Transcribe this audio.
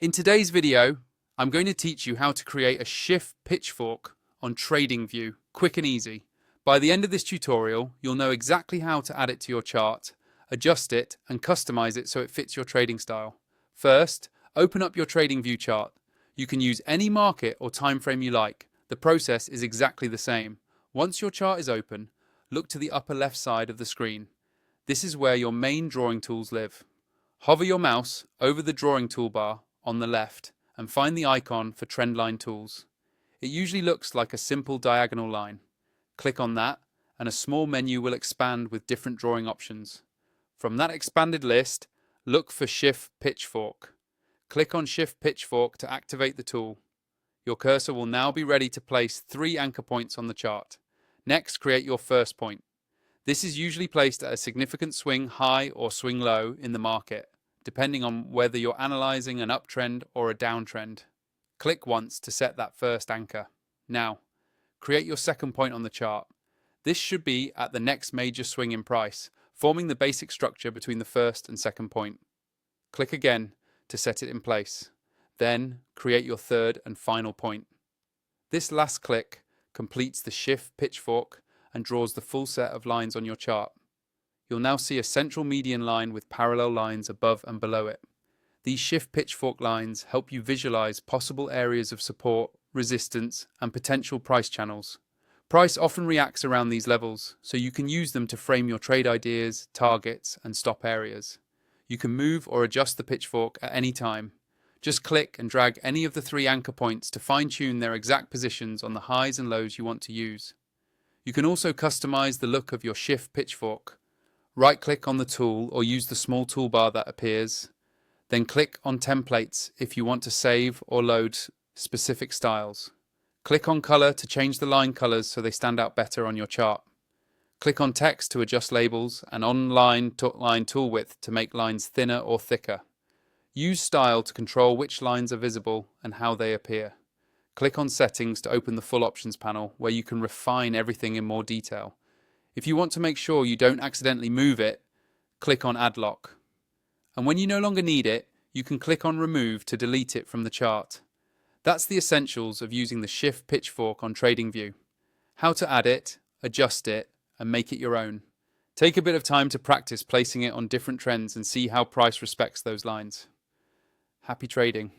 In today's video, I'm going to teach you how to create a Schiff Pitchfork on Tradingview, quick and easy. By the end of this tutorial, you'll know exactly how to add it to your chart, adjust it, and customize it so it fits your trading style. First, open up your Tradingview chart. You can use any market or time frame you like. The process is exactly the same. Once your chart is open, look to the upper left side of the screen. This is where your main drawing tools live. Hover your mouse over the drawing toolbar on the left and find the icon for Trendline Tools. It usually looks like a simple diagonal line. Click on that and a small menu will expand with different drawing options. From that expanded list, look for Schiff Pitchfork. Click on Schiff Pitchfork to activate the tool. Your cursor will now be ready to place 3 anchor points on the chart. Next, create your first point. This is usually placed at a significant swing high or swing low in the market, depending on whether you're analyzing an uptrend or a downtrend. Click once to set that first anchor. Now, create your second point on the chart. This should be at the next major swing in price, forming the basic structure between the first and second point. Click again to set it in place. Then, create your third and final point. This last click completes the Schiff Pitchfork and draws the full set of lines on your chart. You'll now see a central median line with parallel lines above and below it. These Schiff Pitchfork lines help you visualize possible areas of support, resistance, and potential price channels. Price often reacts around these levels, so you can use them to frame your trade ideas, targets, and stop areas. You can move or adjust the pitchfork at any time. Just click and drag any of the 3 anchor points to fine-tune their exact positions on the highs and lows you want to use. You can also customize the look of your Schiff Pitchfork. Right-click on the tool or use the small toolbar that appears. Then click on Templates if you want to save or load specific styles. Click on Color to change the line colors so they stand out better on your chart. Click on Text to adjust labels and on line tool width to make lines thinner or thicker. Use Style to control which lines are visible and how they appear. Click on Settings to open the full options panel where you can refine everything in more detail. If you want to make sure you don't accidentally move it, click on Add Lock. And when you no longer need it, you can click on Remove to delete it from the chart. That's the essentials of using the Schiff Pitchfork on Tradingview. How to add it, adjust it, and make it your own. Take a bit of time to practice placing it on different trends and see how price respects those lines. Happy trading.